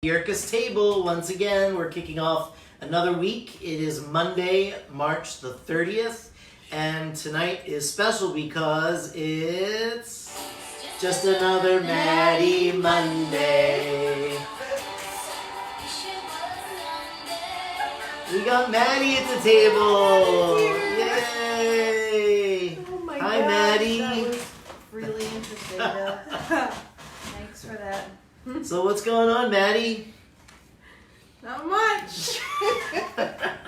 Yurka's Table, once again, we're kicking off another week. It is Monday, March the 30th, and tonight is special because it's just another Maddie Monday. We got Maddie at the table! Yay! Oh my Hi, gosh, Maddie! that was really interesting, Bill. Thanks for that. So what's going on, Maddie? Not much. That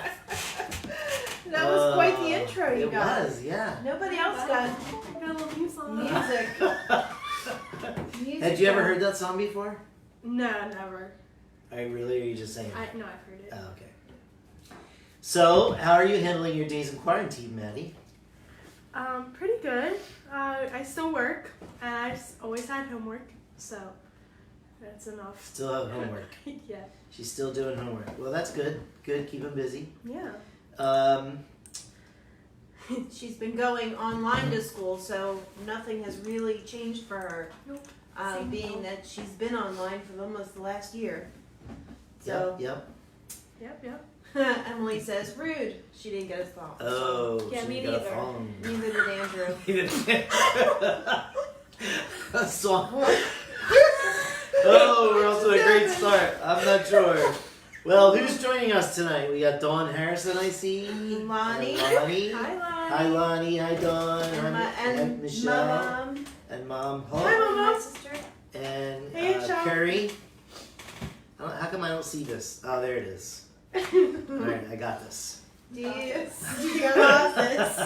was quite the intro you got. It was, yeah. Nobody else got I got a little music. music. Had you ever heard that song before? No, never. Are you really, or are you just saying it? No, I've heard it. Oh, okay. So, how are you handling your days in quarantine, Maddie? Pretty good. I still work, and I've always had homework, so that's enough. Still have homework. Yeah. She's still doing homework. Well, that's good. Good, keep them busy. Yeah. She's been going online to school, so nothing has really changed for her. Nope. Being that she's been online for almost the last year. So Yep. Yep. Emily says, rude. She didn't get a phone. Oh, Yeah, she me got a neither. phone. Neither did Andrew. A song. Oh, we're off to a great start. I'm not sure. Well, who's joining us tonight? We got Dawn Harrison, I see. Lonnie. And Lonnie. Hi, Lonnie. Hi, Lonnie. Hi, Dawn. And Michelle. my mom. And Mom. Hi, Mom. My sister. And Hey, Michelle. Carrie. How come I don't see this? Oh, there it is. All right, I got this. You got this.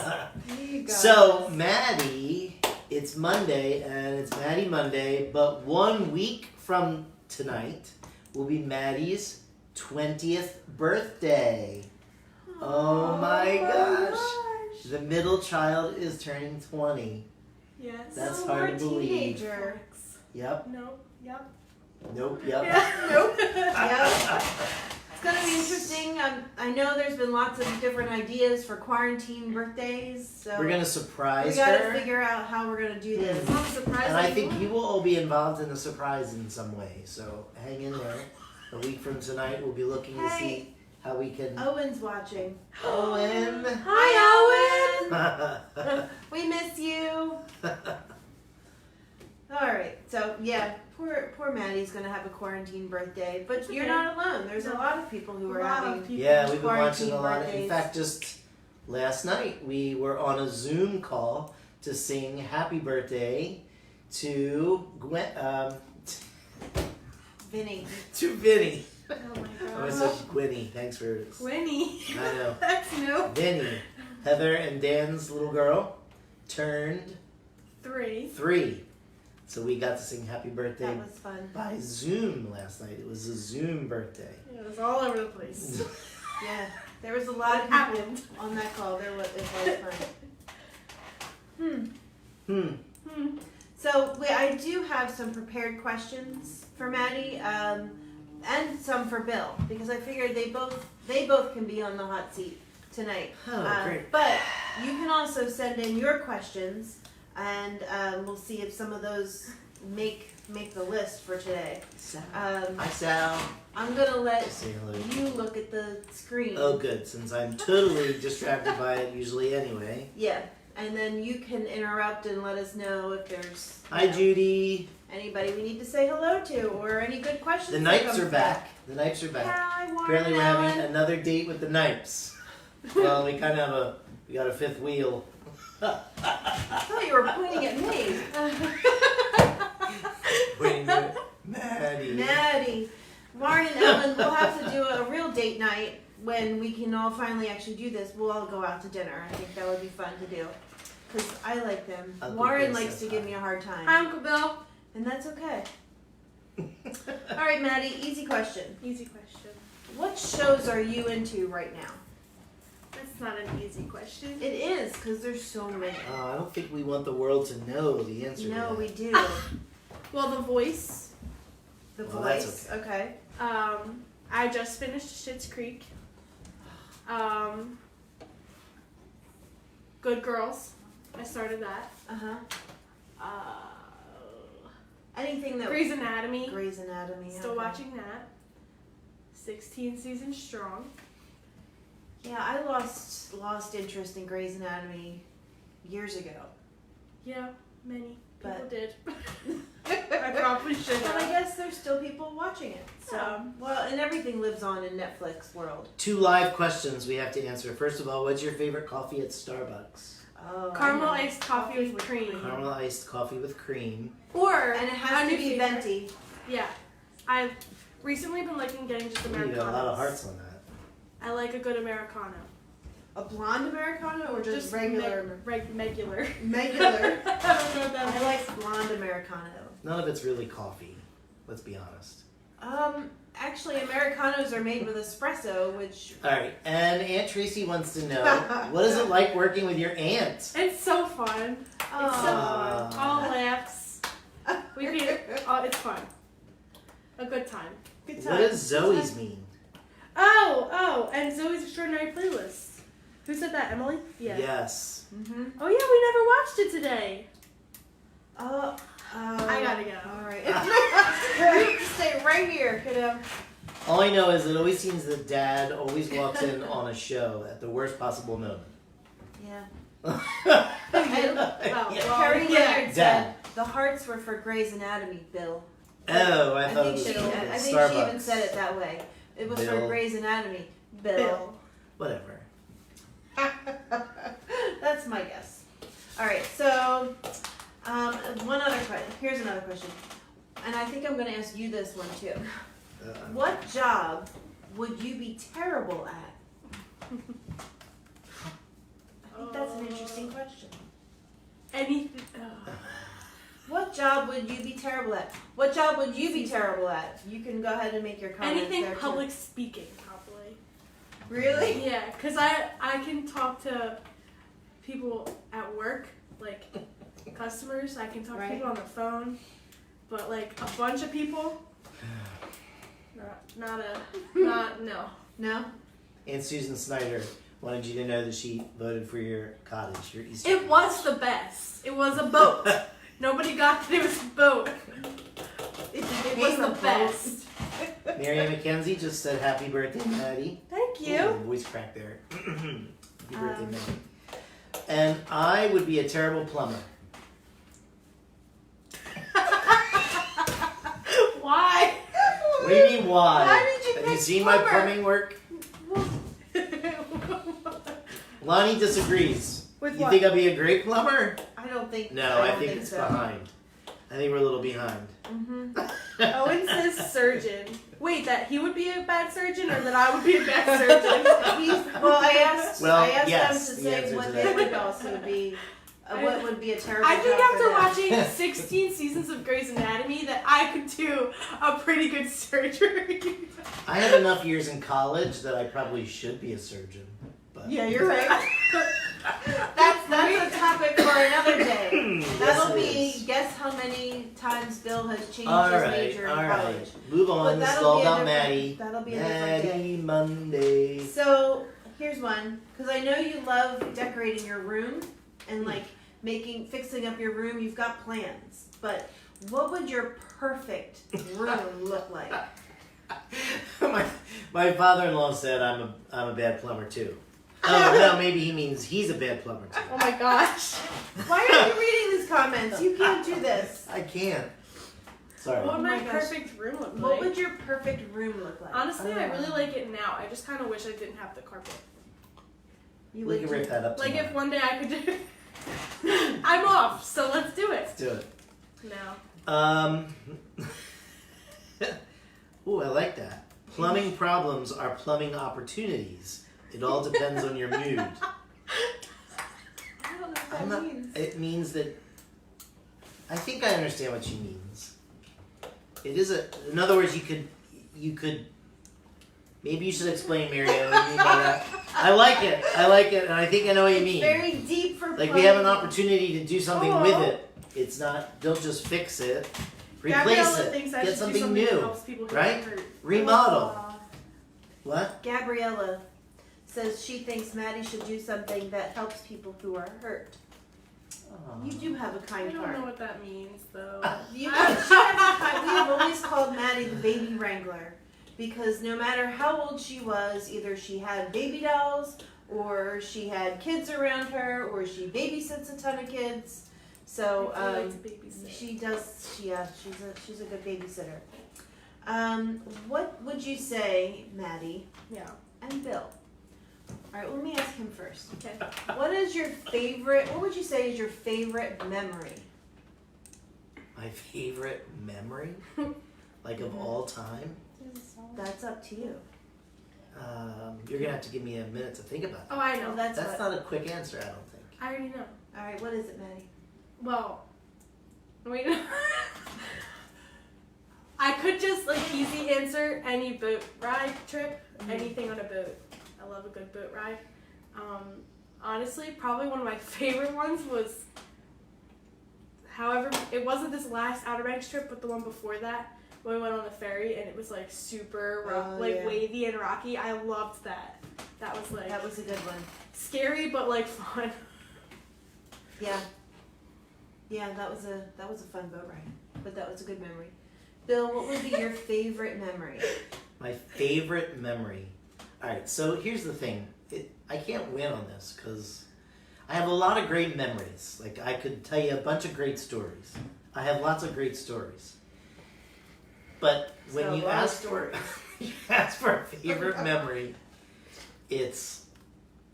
You got So, this. Maddie, it's Monday, and it's Maddie Monday, but 1 week from tonight will be Maddie's 20th birthday. Oh my gosh. The middle child is turning 20. Yes. That's So hard we're to believe. teenager. Yep. Nope. Yep. Nope. Yep. Yeah. Nope. Yep. It's gonna be interesting. I know there's been lots of different ideas for quarantine birthdays, so We're gonna we surprise gotta her. figure out how we're gonna do this. I'm surprised. And I think you will all be involved in the surprise in some way. So hang in there. A week from tonight, we'll be looking to see how we can. Owen's watching. Owen. Hi, Owen. We miss you. All right. So yeah, poor Maddie's gonna have a quarantine birthday, but It's you're okay. not alone. There's a lot of people who are having. Yeah, we've been watching a lot. Quarantine In fact, just last night we were on a Zoom call to sing "Happy Birthday" to Vinny. to Vinny. Oh my I gosh. said Gwynny. Thanks for. Winnie. I know. That's new. Vinny, Heather and Dan's little girl, turned 3. 3. So we got to sing "Happy Birthday" That was fun. by Zoom last night. It was a Zoom birthday. It was all over the place. Yeah, there was a lot of It people happened. on that call. It was fun. So I do have some prepared questions for Maddie, and some for Bill, because I figured they both can be on the hot seat tonight. Oh, great. But you can also send in your questions, and we'll see if some of those make the list for today. Hi, Sal. I'm gonna let Say hello. you look at the screen. Oh, good, since I'm totally distracted by it usually anyway. Yeah, and then you can interrupt and let us know if there's Hi, Judy. anybody we need to say hello to, or any good questions. The that Nipes come are back. The Nipes are through. back. Hi, Warren Apparently, we're and having Ellen. another date with the Nipes. Well, we kind of we got a fifth wheel. I thought you were pointing at me. Wait a minute. Maddie. Maddie. Warren and Ellen, we'll have to do a real date night when we can all finally actually do this. We'll all go out to dinner. I think that would be fun to do. Because I like them. Uncle Warren Bill likes says to give me a hard time. Hi, Uncle Bill. And that's okay. All right, Maddie, easy question. Easy question. What shows are you into right now? That's not an easy question. It is, because there's so many. I don't think we want the world to know the answer. No, to we that. do. Well, The Voice. The Well, that's Voice. Okay. I just finished Schitt's Creek. Good Girls. I started that. Uh-huh. Uh, Anything that Grey's Anatomy. Grey's Anatomy. Still okay. watching that. 16 seasons strong. Yeah, I lost interest in Grey's Anatomy years ago. Yeah, many people But- did. I probably should But I have. guess there's still people watching it. So, well, and everything lives on in Netflix world. 2 live questions we have to answer. First of all, what's your favorite coffee at Starbucks? Oh, I Caramel know. iced coffee with cream. Caramel iced coffee with cream. Or, And it a has to new be favorite- venti. Yeah. I've recently been liking getting just Ooh, you Americanos. got a lot of hearts on that. I like a good Americano. A blonde Americano or just regular? Regular. Regular. I don't know what that I means. like blonde Americano. None of it's really coffee. Let's be honest. Actually, Americanos are made with espresso, which All right, and Aunt Tracy wants to know, what is it like working with your aunt? It's so fun. Aw. All laughs. We can, it's fun. A good time. good What time. does Zoe's mean? Oh, and Zoe's Extraordinary Playlist. Who said that, Emily? Yeah. Yes. Mm-hmm. Oh yeah, we never watched it today. I gotta go. All right. You have to stay right here, kiddo. All I know is it always seems that Dad always walks in on a show at the worst possible moment. Yeah. Well, Carrie yeah. Leonard said the hearts were for Grey's Anatomy, Bill. Oh, I I thought think it was she. for I think Starbucks. she even said it that way. It was for Bill. Grey's Anatomy, Bill. Whatever. That's my guess. All right. So, one other question. Here's another question, and I think I'm going to ask you this one too. What job would you be terrible at? I think that's an interesting question. Anything. What job would you be terrible at? What job would you be terrible at? You can go ahead and make your comments. Anything there, too. public speaking, probably. Really? Yeah, because I can talk to people at work, like customers. I can talk to Right. people on the phone, but like a bunch of people, no. No. Aunt Susan Snyder wanted you to know that she voted for your cottage, your Easter. It was the best. It was a boat. Nobody got that it was a boat. It was the best. Mary Mackenzie just said happy birthday, Maddie. Thank Ooh, you. voice crack there. Happy birthday, Maddie. And I would be a terrible plumber. Why? What do you mean why? Why did you Have pick you seen my plumber? plumbing work? Lonnie disagrees. With You what? think I'd be a great plumber? I don't think. No, I don't think it's so. behind. I think we're a little behind. Mm-hmm. Owen says surgeon. Wait, that he would be a bad surgeon or that I would be a bad surgeon? Well, I asked yes, them to the say answer what to they that. would also be. What would be a terrible I think job after for them. watching 16 seasons of Grey's Anatomy that I could do a pretty good surgery. I had enough years in college that I probably should be a surgeon. But Yeah, you're right. That's a topic for another day. Yes, That'll it be is. guess how many times Bill has changed All his right, major in all college. right. Move on. But This is that'll all be a about different- Maddie. that'll be a different Maddie Monday. So here's one, because I know you love decorating your room and like fixing up your room. You've got plans, but what would your perfect room look like? my father-in-law said I'm a bad plumber too. Oh no, maybe he means he's a bad plumber too. Oh my gosh. Why are you reading these comments? You can't do this. I can't. Sorry. What would Oh my my gosh. perfect room look What like? would your perfect room look like? Honestly, I really like it now. I just kind of wish I didn't have the carpet. You We would can rip that up. Like tomorrow. if one day I could do I'm off, so let's do it. Let's do it. No. Ooh, I like that. Plumbing problems are plumbing opportunities. It all depends on your mood. I don't know what that I'm not, means. it means that I think I understand what she means. It is in other words, you could maybe you should explain, Marianne, what you mean by that. I like it, and I think I know what you mean. Very deep for Like we have an plumbing. opportunity to do something with it. It's not, don't just fix it. Replace Gabriella it. thinks I Get should do something something that new. helps people who right? get hurt. Remodel. Aw. What? Gabriella says she thinks Maddie should do something that helps people who are hurt. You do have a I kind don't heart. know what that means, though. You have, she has a kind, we have always called Maddie the baby wrangler because no matter how old she was, either she had baby dolls, or she had kids around her, or she babysits a ton of kids. So she does. She's a good babysitter. What would you say, Maddie? Yeah. And Bill. All right, well, let me ask him first. Okay. What would you say is your favorite memory? My favorite memory? Like of all time? That's up to you. You're going to have to give me a minute to think about that. Oh, I know. That's not a quick answer, I don't think. I already know. All right, what is it, Maddie? Well, wait. I could just easy answer any boat ride trip, anything on a boat. I love a good boat ride. Honestly, probably one of my favorite ones was, however, it wasn't this last Outer Banks trip, but the one before that, when we went on the ferry and it was super wavy and rocky. I loved that. That was a good one. Scary but fun. Yeah. Yeah, that was a fun boat ride, but that was a good memory. Bill, what would be your favorite memory? My favorite memory. All right, so here's the thing. I can't win on this because I have a lot of great memories. I could tell you a bunch of great stories. I have lots of great stories. But when you ask for a favorite memory, it's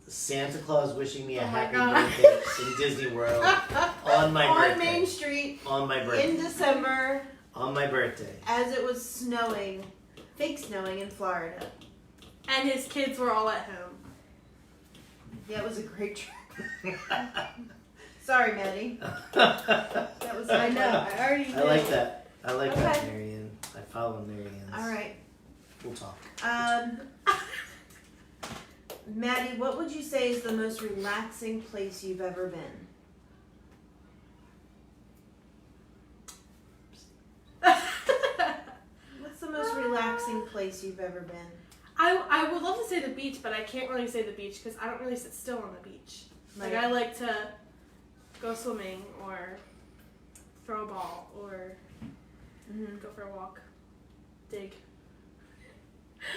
Santa Claus wishing me a happy birthday in Disney World on my birthday. On Main Street. On my birthday. In December. On my birthday. As it was snowing, fake snowing in Florida. And his kids were all at home. Yeah, it was a great trip. Sorry, Maddie. That was. I know. I already did. I like that. I like that, Marianne. I follow Marianne's. All right. We'll talk. Maddie, what would you say is the most relaxing place you've ever been? What's the most relaxing place you've ever been? I would love to say the beach, but I can't really say the beach because I don't really sit still on the beach. Right. I like to go swimming or throw a ball or go for a walk, dig.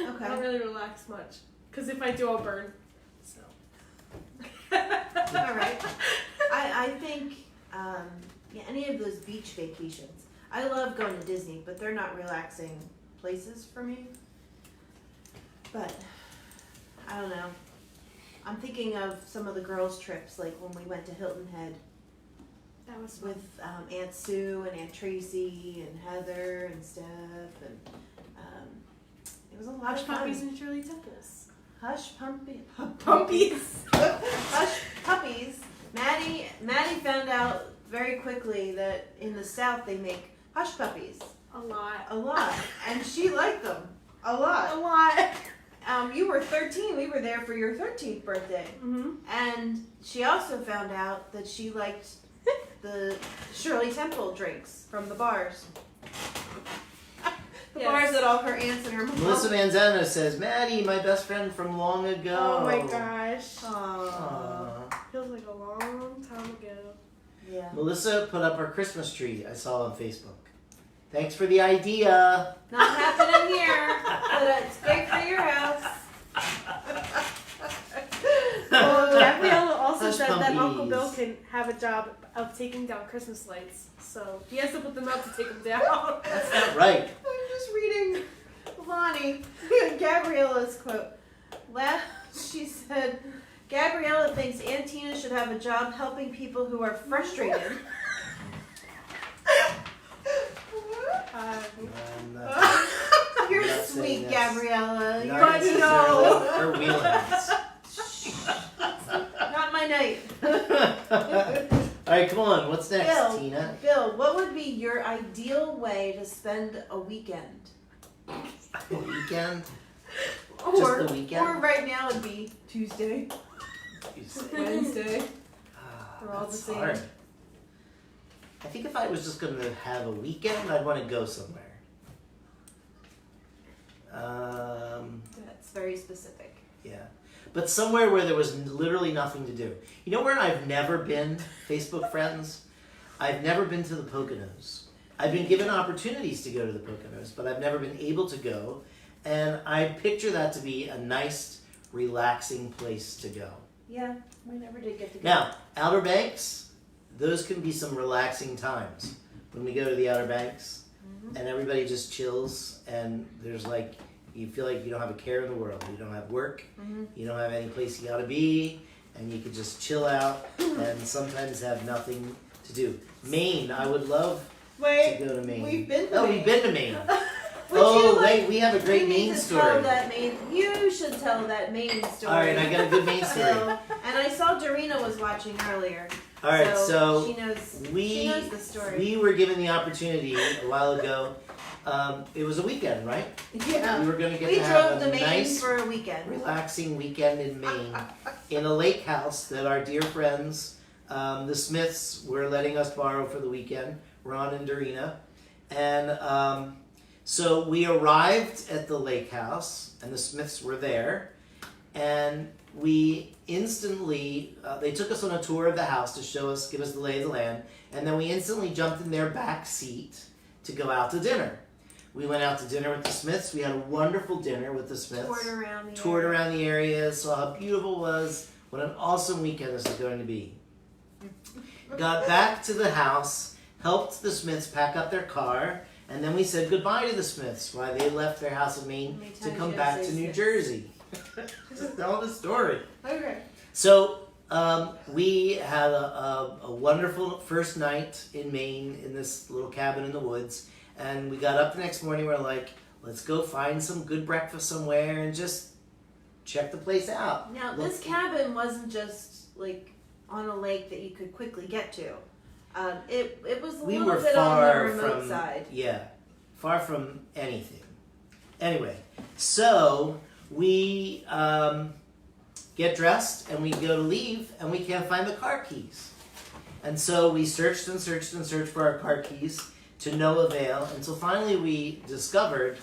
Okay. I don't really relax much because if I do, I'll burn. So. All right. I think any of those beach vacations. I love going to Disney, but they're not relaxing places for me. But I don't know. I'm thinking of some of the girls' trips, like when we went to Hilton Head. That was fun. With Aunt Sue and Aunt Tracy and Heather and Steph, and it was a lot of fun. Puppies and Shirley Temples. Hush Puppies. Hush Puppies. Maddie found out very quickly that in the South they make hush puppies. A lot. And she liked them. A lot. You were 13. We were there for your 13th birthday. Mm-hmm. And she also found out that she liked the Shirley Temple drinks from the bars. Bars that all her aunts and her mom. Melissa Manzano says, Maddie, my best friend from long ago. Oh my gosh. Aww. Feels like a long time ago. Yeah. Melissa put up her Christmas tree. I saw on Facebook. Thanks for the idea. Not happening here, but it's great for your house. Well, Gabriella also said that puppies. Uncle Bill can have a job of taking down Christmas lights. So he has to put them up to take them down. That's not right. I'm just reading Lonnie, Gabriella's quote. She said, Gabriella thinks Aunt Tina should have a job helping people who are frustrated. You're sweet, Gabriella. You're her wheelhouse. not my night. All right, come on. What's next, Tina? Bill, what would be your ideal way to spend a weekend? A weekend? Or, Just the weekend? Or right now it'd be Tuesday, Wednesday. They're all the That's same. hard. I think if I was just going to have a weekend, I'd want to go somewhere. That's very specific. Yeah. But somewhere where there was literally nothing to do. You know where I've never been, Facebook friends? I've never been to the Poconos. I've been given opportunities to go to the Poconos, but I've never been able to go. And I picture that to be a nice, relaxing place to go. Yeah, we never did get to go. Now, Outer Banks, those can be some relaxing times when we go to the Outer Banks, and everybody just chills, and there's like, you feel like you don't have a care in the world. You don't have work, you don't have any place you gotta be, and you can just chill out and sometimes have nothing to do. Maine, I would love to go to Maine. We've been to Oh, Maine. we've been to Maine. Would Wait, we have a great you need Maine to story. Tell that Maine. You should tell that Maine story. All right, I got a good Maine story. So, and I saw Dorina was watching earlier. All right, so she knows the story. we were given the opportunity a while ago. It was a weekend, right? Yeah. We were going to get We to have drove a to Maine nice, for a weekend. relaxing weekend in Maine in a lake house that our dear friends, the Smiths, were letting us borrow for the weekend, Ron and Dorina. And so we arrived at the lake house, and the Smiths were there. And we instantly, they took us on a tour of the house to give us the lay of the land. And then we instantly jumped in their back seat to go out to dinner. We went out to dinner with the Smiths. We had a wonderful dinner with the Smiths. Toured around the area, saw how beautiful it was. What an awesome weekend this is going to be. Got back to the house, helped the Smiths pack up their car, and then we said goodbye to the Smiths while they left their house in Maine to come back to New Jersey. Just tell the story. Okay. So we had a wonderful first night in Maine in this little cabin in the woods. And we got up the next morning, we're like, let's go find some good breakfast somewhere and just check the place out. Now, this cabin wasn't just like on a lake that you could quickly get to. It was a little bit on the remote side. Yeah, far from anything. Anyway, so we get dressed and we go to leave and we can't find the car keys. And so we searched and searched and searched for our car keys to no avail until finally we discovered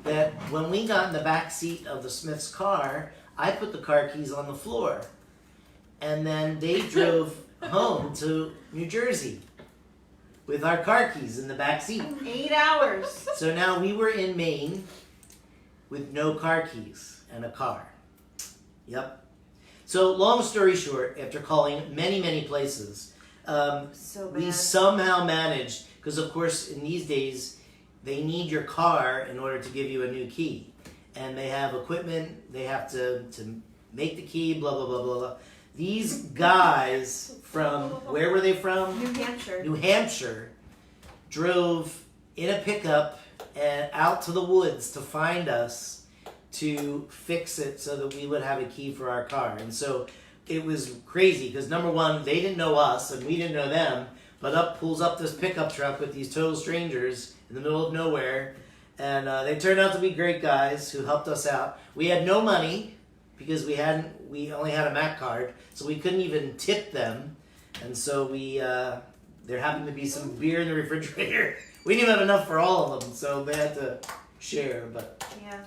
that when we got in the back seat of the Smith's car, I put the car keys on the floor. And then they drove home to New Jersey with our car keys in the back seat. 8 hours. So now we were in Maine with no car keys and a car. Yep. So long story short, after calling many, many places, we somehow managed, because of course in these days they need your car in order to give you a new key. And they have equipment, they have to make the key, blah, blah, blah, blah, blah. These guys from, where were they from? New Hampshire. New Hampshire drove in a pickup and out to the woods to find us to fix it so that we would have a key for our car. And so it was crazy because number one, they didn't know us and we didn't know them, but pulls up this pickup truck with these total strangers in the middle of nowhere. And they turned out to be great guys who helped us out. We had no money because we only had a Mac card, so we couldn't even tip them. And so there happened to be some beer in the refrigerator. We didn't have enough for all of them, so they had to share. But yeah.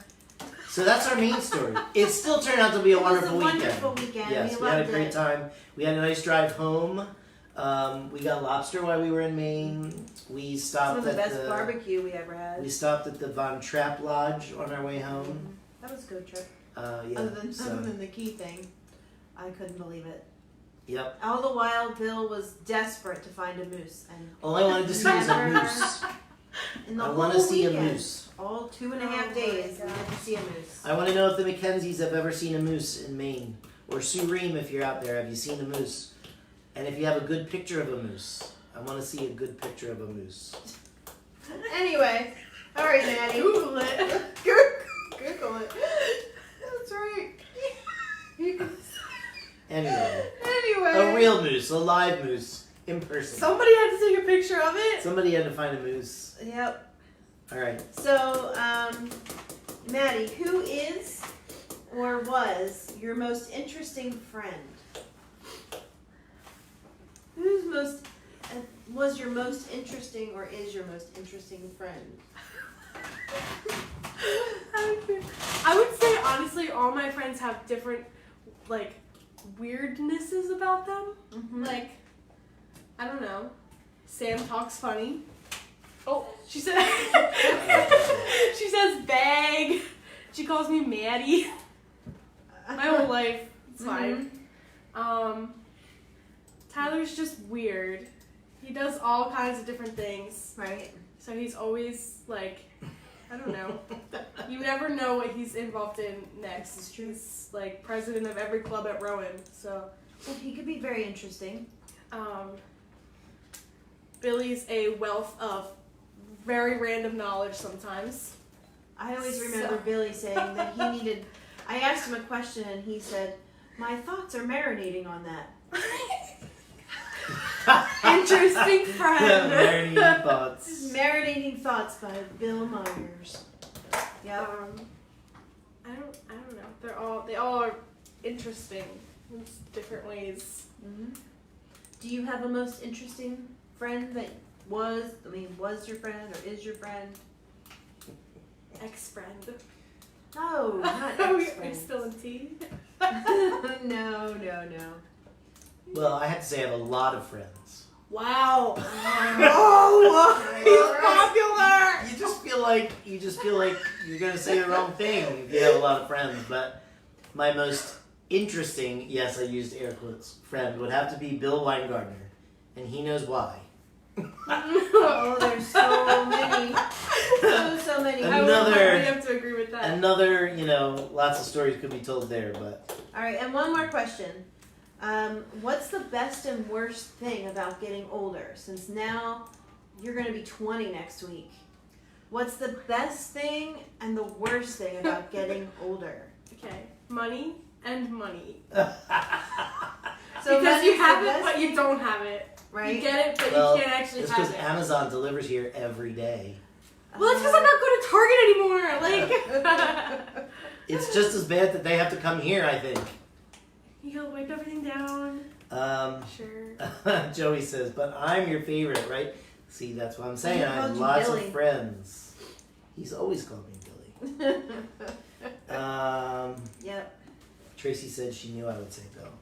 So that's our main story. It still turned out to be a wonderful weekend. Wonderful weekend. Yes, we had a great time. We had a nice drive home. We got lobster while we were in Maine. We stopped some of the best barbecue we ever had. We stopped at the Von Trapp Lodge on our way home. That was a good trip. Yeah, other than the key thing, I couldn't believe it. Yep. All the while, Bill was desperate to find a moose, and all I wanted to see was a moose. I want to see a moose. All 2.5 days, we had to see a moose. I want to know if the Mackenzies have ever seen a moose in Maine, or Sue Ream, if you're out there, have you seen a moose? And if you have a good picture of a moose, I want to see a good picture of a moose. Anyway, all right, Maddie. Google it. Google it. That's right. Anyway, a real moose, a live moose, in person. Somebody had to take a picture of it. Somebody had to find a moose. Yep. All right. So, Maddie, who is or was your most interesting friend? Was your most interesting or is your most interesting friend? I would say honestly, all my friends have different weirdnesses about them. Mm-hmm. Like, I don't know. Sam talks funny. Oh, she said. She says bag. She calls me Maddie. My whole life. It's fine. Tyler's just weird. He does all kinds of different things. Right. So he's always like, I don't know. You never know what he's involved in next. It's true. He's like president of every club at Rowan. So he could be very interesting. Billy's a wealth of very random knowledge sometimes. I always remember Billy saying that he needed. I asked him a question and he said, "My thoughts are marinating on that." Interesting friend. Marinating thoughts. Marinating Thoughts by Bill Myers. Yep. I don't know. They all are interesting in different ways. Mm-hmm. Do you have a most interesting friend that was your friend or is your friend? Ex-friend. No, not We're ex-friend. still in tea. No. Well, I have to say I have a lot of friends. Wow. He's popular. You just feel like you're gonna say the wrong thing if you have a lot of friends. But my most interesting, yes, I used air quotes, friend would have to be Bill Weingartner, and he knows why. Oh, there's so many. So many. I would probably have to agree with that. Another, lots of stories could be told there, but. All right, and one more question. What's the best and worst thing about getting older? Since now you're going to be 20 next week. What's the best thing and the worst thing about getting older? Okay, money and money. So because you have it, but you don't have it. Right? You get it, but you can't actually it's have because it. Amazon delivers here every day. Well, it's because I'm not going to Target anymore. Like, It's just as bad that they have to come here, I think. you gotta wipe everything down. Sure. Joey says, but I'm your favorite, right? See, that's what I'm saying. I have called you lots Billy. of friends. He's always called me Billy. Yep. Tracy said she knew I would say Bill.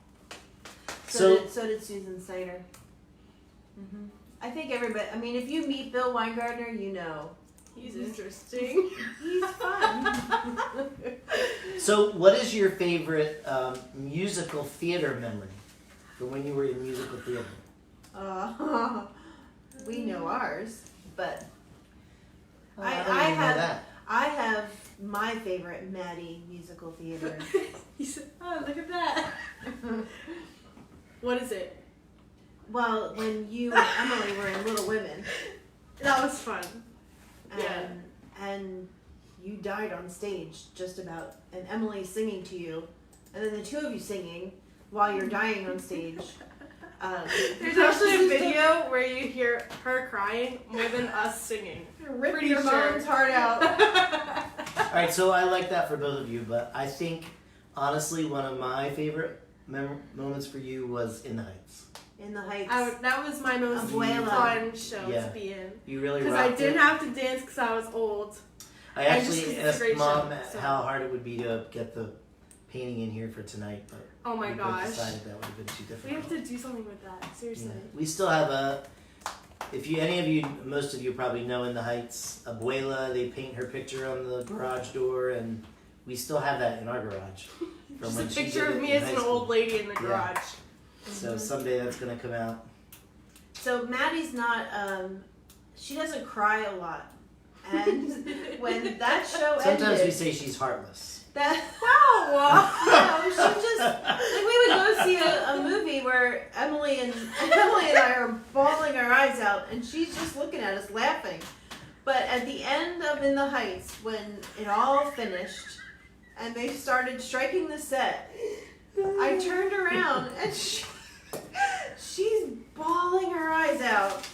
So did Susan Snyder. Mm-hmm. I think everybody. I mean, if you meet Bill Weingartner, you know He's interesting. he's fun. So, what is your favorite musical theater memory from when you were in musical theater? We know ours, but I don't even know that. I have my favorite Maddie musical theater. He said, "Oh, look at that." What is it? Well, when you and Emily were in Little Women, That was fun. and you died on stage just about, and Emily singing to you, and then the two of you singing while you're dying on stage. There's actually a video where you hear her crying more than us singing. Rip Pretty your sure. mom's heart out. All right, so I like that for both of you, but I think, honestly, one of my favorite moments for you was In the Heights. In the Heights. That was my most Abuela. fun show Yeah. to be in. You really Because I rocked didn't it. have to dance because I was old. I I just actually think it's a asked great Mom show, so. how hard it would be to get the painting in here for tonight, but Oh my we both gosh. decided that would have been too We difficult. have to do something with that. Seriously. Yeah. We still have most of you probably know In the Heights, Abuela, they paint her picture on the garage door, and we still have that in our garage. From Just when a she picture did of it me in as high an school. old lady in the Yeah. garage. So someday that's going to come out. So Maddie's not, she doesn't cry a lot. And when that show Sometimes ended, we say she's heartless. no, she just, like we would go see a movie where Emily and I are bawling our eyes out, and she's just looking at us laughing. But at the end of In the Heights, when it all finished, and they started striking the set, I turned around and she's bawling her eyes out.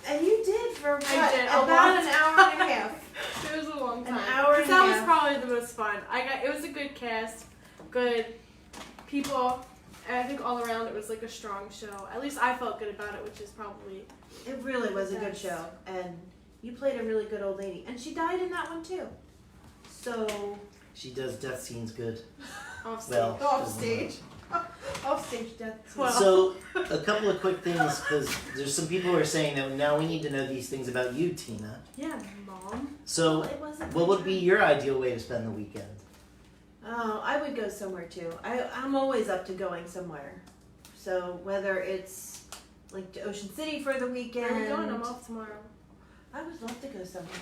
And you did for what? I did, About an hour and a half. It was a long time. An hour and a That was half. probably the most fun. It was a good cast, good people, and I think all around it was like a strong show. At least I felt good about it, which is probably. It really was a good show, and you played a really good old lady, and she died in that one too. So She does death scenes good. Off stage. Well, off stage death. Well. So, a couple of quick things, because there's some people who are saying that now we need to know these things about you, Tina. Yeah, Mom. Mom. So, It wasn't what my would be turn. your ideal way to spend the weekend? Oh, I would go somewhere too. I'm always up to going somewhere. So whether it's like to Ocean City for the weekend. Where are we going? I'm off tomorrow. I would love to go somewhere.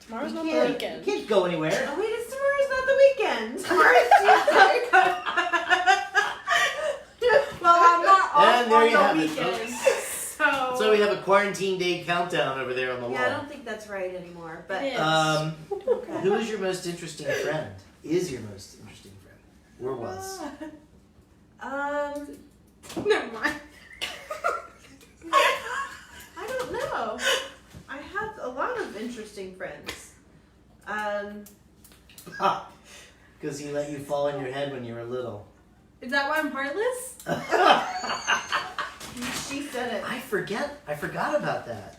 Tomorrow's You not the can't- weekend. You can't go anywhere. Oh wait, it's tomorrow's not the weekend. Tomorrow's Tuesday. Well, I'm not off And there you on have the it, weekend. folks. So. So we have a quarantine day countdown over there on the Yeah, I wall. don't think that's right anymore. But It is. okay. Who is your most interesting friend? Is your most interesting friend? Or was? Never mind. I don't know. I have a lot of interesting friends. Because he let you fall on your head when you were little. Is that why I'm heartless? She said it. I forgot about that.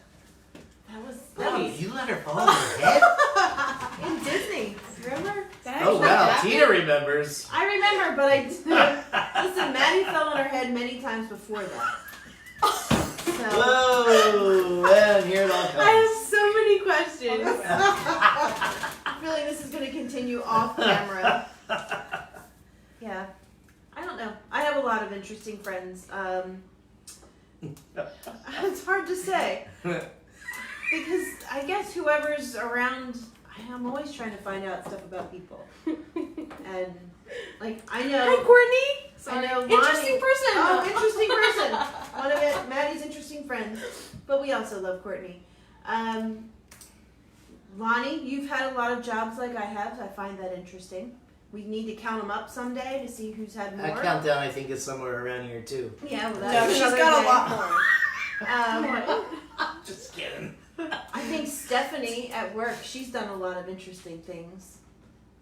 That Oh, was you let her fall on your head? in Disney. Remember? Oh wow, Tina remembers. I remember, but I listen. Maddie fell on her head many times before that. So Whoa, and here it all I comes. have so many questions. I feel like this is going to continue off camera. Yeah, I don't know. I have a lot of interesting friends. It's hard to say because I guess whoever's around, I'm always trying to find out stuff about people. And like I know. Hi, Courtney. I know Interesting Lonnie- person. Oh, interesting person. One of Maddie's interesting friends, but we also love Courtney. Lonnie, you've had a lot of jobs like I have. I find that interesting. We need to count them up someday to see who's had more. That countdown, I think, is somewhere around here too. Yeah, well, No, that's she's another got a day. lot more. Just kidding. I think Stephanie at work, she's done a lot of interesting things.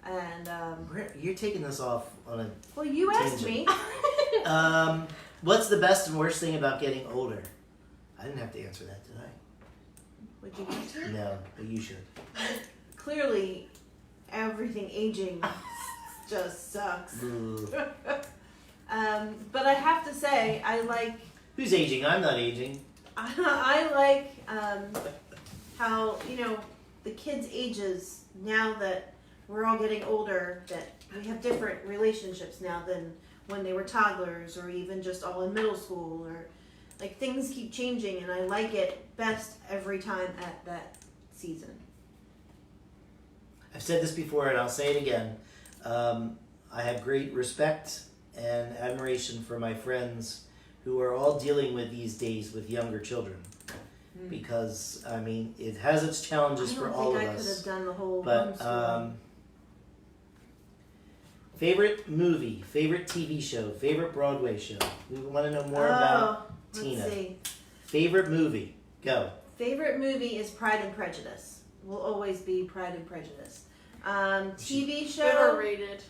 And You're taking this off on a. well, you asked me. What's the best and worst thing about getting older? I didn't have to answer that, did I? Would you want to? No, but you should. Clearly, everything aging just sucks. Boo. But I have to say, I like Who's aging? I'm not aging. I like how the kids' ages now that we're all getting older, that we have different relationships now than when they were toddlers or even just all in middle school, or like things keep changing, and I like it best every time at that season. I've said this before and I'll say it again. I have great respect and admiration for my friends who are all dealing with these days with younger children. Because, I mean, it has its challenges for all of I could have us. done the whole But, homeschooling. favorite movie, favorite TV show, favorite Broadway show. We want to know more about Tina. Let's see. Favorite movie, go. Favorite movie is Pride and Prejudice. Will always be Pride and Prejudice. TV show. Overrated.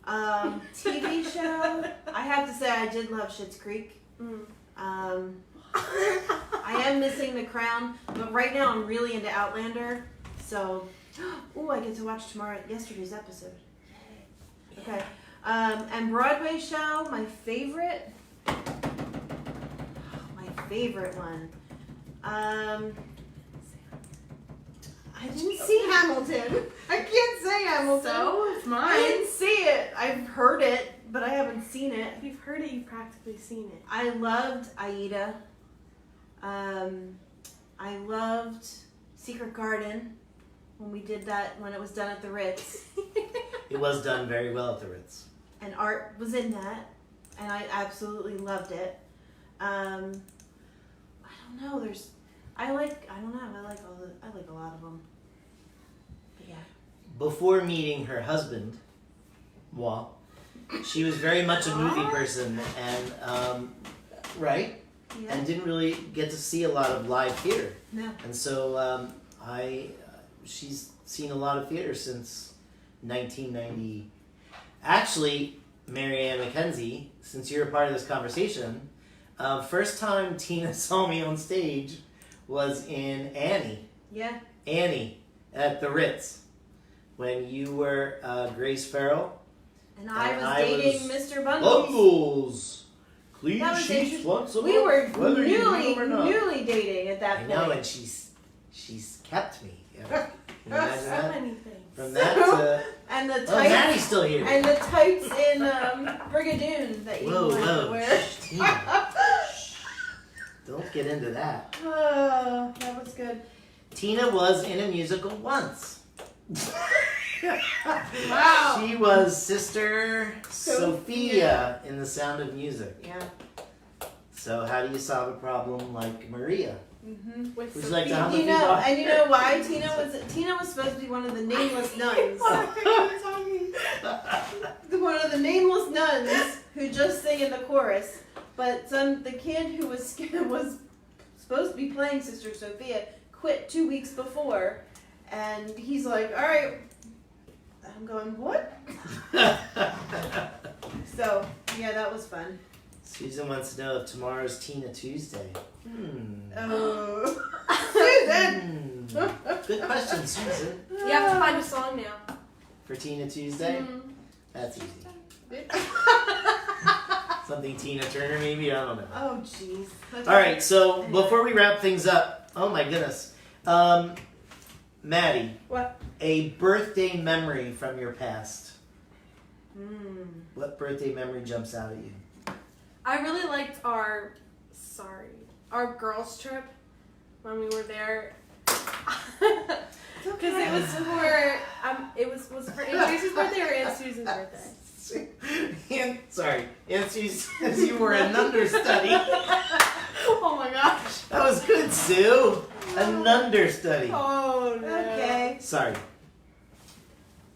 TV show. I have to say I did love Schitt's Creek. I am missing The Crown, but right now I'm really into Outlander. So, I get to watch yesterday's episode. Yay. Okay. And Broadway show, my favorite one. I didn't see Hamilton. I can't say Hamilton. So it's I mine. didn't see it. I've heard it, but I haven't seen it. If you've heard it, you've practically seen it. I loved Aida. I loved Secret Garden when it was done at the Ritz. It was done very well at the Ritz. And Art was in that, and I absolutely loved it. I don't know. I like a lot of them. But yeah. Before meeting her husband, moi, she was very much a movie person, and right, Yeah. and didn't really get to see a lot of live theater. No. And so she's seen a lot of theater since 1990. Actually, Mary Ann McKenzie, since you're a part of this conversation, first time Tina saw me on stage was in Annie. Yeah. Annie at the Ritz, when you were Grace Farrell. And I was I dating was Mr. Bundy. Bumbles, clean That was sheets interesting. once a We month, were whether you need them or not. newly dating at that I point. know, and She's kept me. Yeah. Can you imagine So that? many things. From that to And the oh, Maddie's tights still here. and the tights in Brigadoon that you Whoa, like to whoa, wear. shh, Tina. Shh. Don't get into that. Oh, that was good. Tina was in a musical once. Wow. She was Sister Sophia in The Sound of Music. Yeah. So how do you solve a problem like Maria? Mm-hmm. With Would you some like to feet. hum a You few know, bars? and you know why Tina was supposed to be one of the nameless nuns. One of the nameless nuns who just sang in the chorus, but the kid who was supposed to be playing Sister Sophia quit 2 weeks before, and he's like, "All right." I'm going, "What?" So yeah, that was fun. Susan wants to know if tomorrow's Tina Tuesday. Oh, Susan. Good question, Susan. You have to find a song now. For Tina Tuesday? Mhm. That's easy. Something Tina Turner maybe? I don't know. Oh, jeez. Alright, so Anyway. before we wrap things up, oh my goodness. Maddie. What? A birthday memory from your past. Mm. What birthday memory jumps out at you? I really liked our girls trip when we were there. Because it was for was it for Aunt Tracy's birthday or Aunt Susan's birthday? Sorry, Aunt Susan says you were an understudy. Oh my gosh. That was good, Sue. An understudy. Oh no. Okay. Sorry.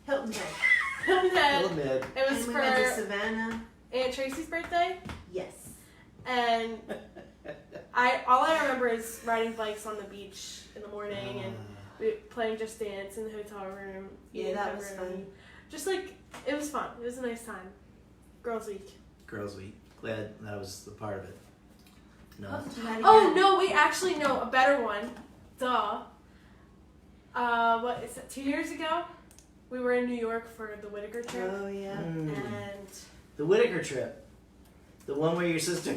Hilton Head. Little mid. It was And we for went to Savannah. Aunt Tracy's birthday, Yes. and all I remember is riding bikes on the beach in the morning and playing Just Dance in the hotel room. Yeah, eating that was pepperoni. fun. Just like it was fun. It was a nice time. Girls' Week. Girls' Week. Glad that was the part of it. No. Oh no! Wait, actually no. A better one. Duh. What is it? 2 years ago, we were in New York for the Whitaker trip, Oh yeah. and The Whitaker trip. The one where your sister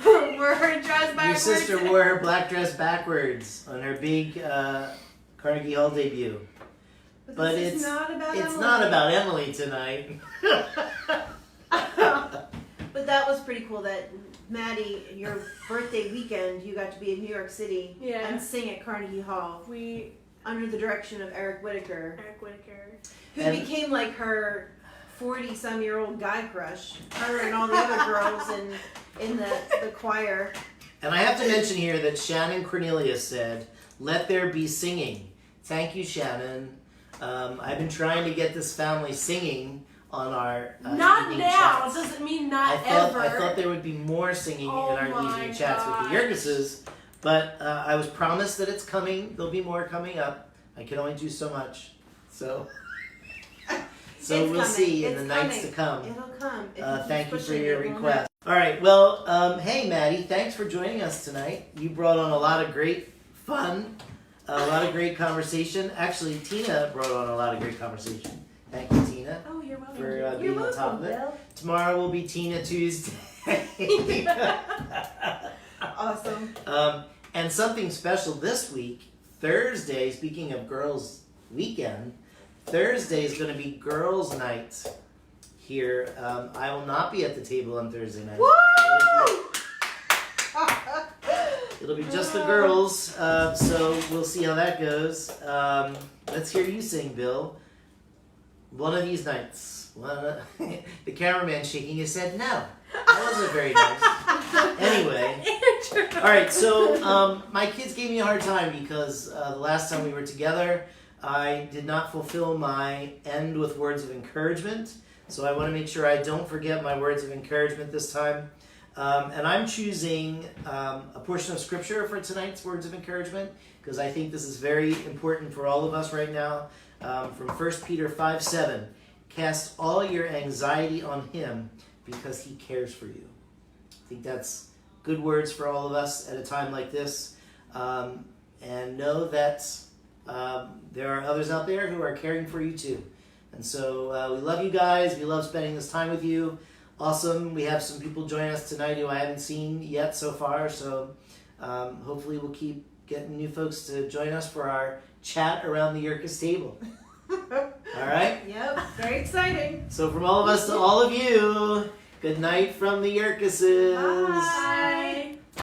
wore her dress backwards. your sister wore her black dress backwards on her big Carnegie Hall debut. But this is not about It's Emily. not about Emily tonight. But that was pretty cool that Maddie, your birthday weekend, you got to be in New York City Yeah. and sing at Carnegie Hall We under the direction of Eric Whitaker, Eric Whitaker. who And- became like her 40-some-year-old guy crush. Her and all the other girls in the choir. And I have to mention here that Shannon Cornelius said, "Let there be singing." Thank you, Shannon. I've been trying to get this family singing on our Not evening now. chats. Doesn't mean I not thought ever. there would be more singing Oh in our my evening chats with the gosh. Yergises, but I was promised that it's coming. There'll be more coming up. I can only do so much, so It's we'll coming. see in It's the nights coming. to come. It'll come. If keep Thank you for pushing your it, we'll request. All right, well, hey Maddie, thanks for joining us tonight. You brought on a lot of great fun, a lot of great conversation. Actually, Tina brought on a lot of great conversation. Thank you, Tina, know. Oh, you're welcome. for being on top of it. Bill. Tomorrow will be Tina Tuesday. Awesome. And something special this week, Thursday, speaking of girls' weekend, Thursday is going to be girls' night here. I will not be at the table on Thursday night. Woo! It'll be just the girls, so we'll see how that goes. Let's hear you sing, Bill. One of these nights. The cameraman shaking his head, no. That wasn't very nice. Anyway. All right, so my kids gave me a hard time because the last time we were together, I did not fulfill my end with words of encouragement. So I want to make sure I don't forget my words of encouragement this time. And I'm choosing a portion of scripture for tonight's words of encouragement because I think this is very important for all of us right now. From 1 Peter 5:7, cast all your anxiety on him because he cares for you. I think that's good words for all of us at a time like this. And know that there are others out there who are caring for you too. And so we love you guys. We love spending this time with you. Awesome. We have some people join us tonight who I haven't seen yet so far. So hopefully we'll keep getting new folks to join us for our chat around the Yurkus table. All right? Yep, very exciting. So from all of us to all of you, good night from the Yurkuses. Bye.